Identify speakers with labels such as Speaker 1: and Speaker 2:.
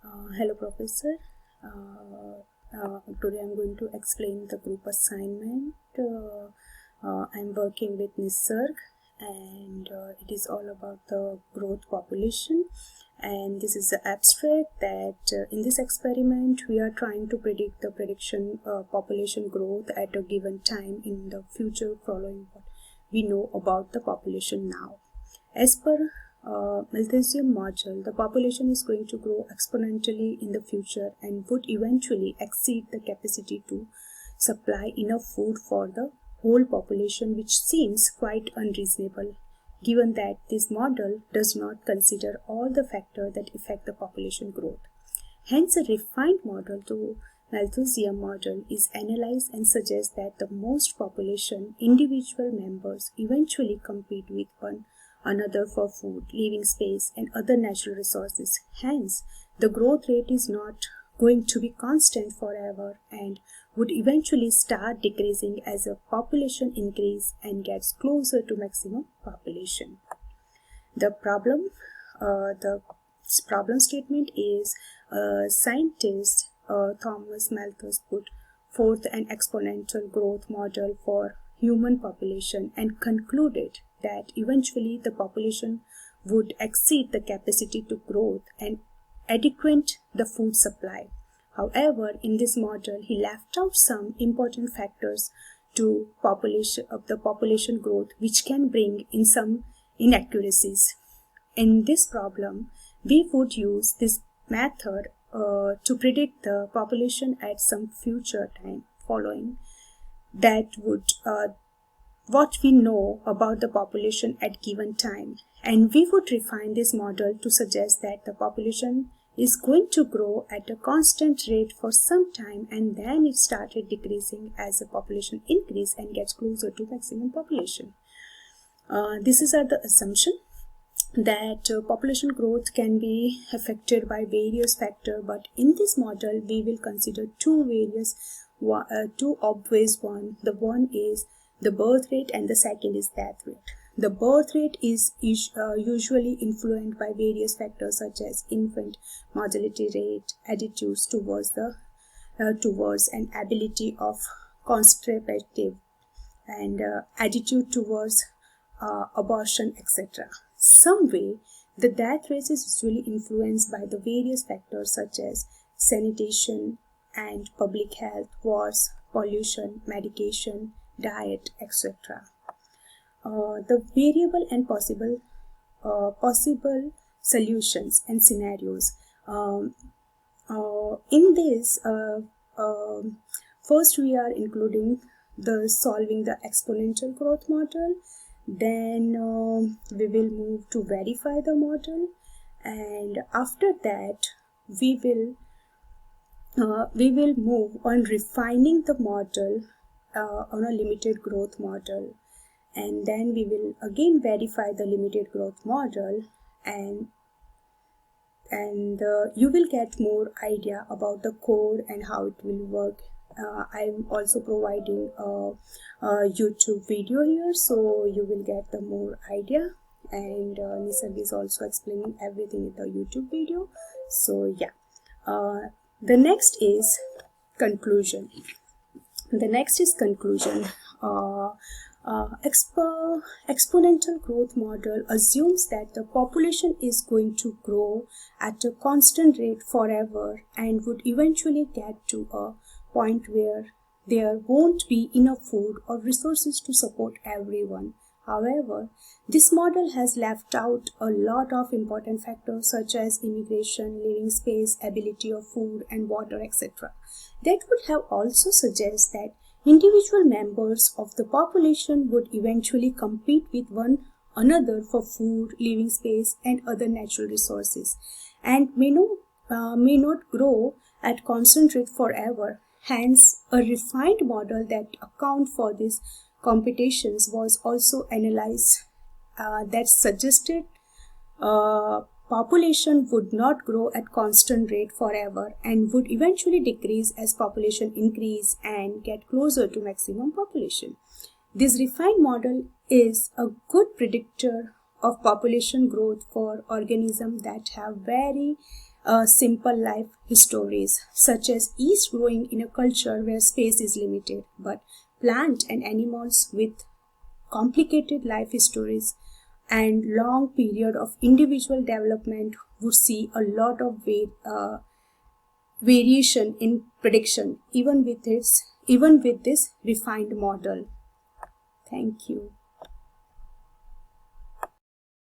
Speaker 1: Hello, Professor. Today I'm going to explain the group assignment. I'm working with Nisarg, and it is all about the growth population. And this is the abstract that in this experiment we are trying to predict the prediction population growth at a given time in the future following what we know about the population now. As per Malthusian model, the population is going to grow exponentially in the future and would eventually exceed the capacity to supply enough food for the whole population, which seems quite unreasonable, given that this model does not consider all the factors that affect the population growth. Hence, a refined model to Malthusian model is analyzed and suggests that the most population individual members eventually compete with one another for food, living space, and other natural resources. Hence, the growth rate is not going to be constant forever and would eventually start decreasing as a population increase and gets closer to maximum population. The problem statement is scientist Thomas Malthus put forth an exponential growth model for human population and concluded that eventually the population would exceed the capacity to growth and adequate the food supply. However, in this model, he left out some important factors to the population growth, which can bring in some inaccuracies. In this problem, we would use this method to predict the population at some future time following that would what we know about the population at given time, and we would refine this model to suggest that the population is going to grow at a constant rate for some time and then it started decreasing as the population increase and gets closer to maximum population. This is the assumption that population growth can be affected by various factors, but in this model we will consider two obvious one. The one is the birth rate and the second is death rate. The birth rate is usually influenced by various factors such as infant mortality rate, attitudes towards an ability of contraceptive, and attitude towards abortion, etc. Some way, the death rate is usually influenced by the various factors such as sanitation and public health, wars, pollution, medication, diet, etc. The variable and possible solutions and scenarios. In this, first we are including the solving the exponential growth model. Then we will move to verify the model, and after that we will move on refining the model on a limited growth model, and then we will again verify the limited growth model, and you will get more idea about the code and how it will work. I'm also providing a YouTube video here, so you will get the more idea, and Nisarg is also explaining everything in the YouTube video. So yeah, the next is conclusion. Exponential growth model assumes that the population is going to grow at a constant rate forever and would eventually get to a point where there won't be enough food or resources to support everyone. However, this model has left out a lot of important factors such as immigration, living space, ability of food and water, etc. That would have also suggest that individual members of the population would eventually compete with one another for food, living space and other natural resources, and may not grow at constant rate forever. Hence, a refined model that account for these competitions was also analyzed that suggested population would not grow at constant rate forever and would eventually decrease as population increase and get closer to maximum population. This refined model is a good predictor of population growth for organisms that have very simple life stories, such as yeast growing in a culture where space is limited, but plant and animals with complicated life stories and long period of individual development would see a lot of variation in prediction, even with this refined model. Thank you.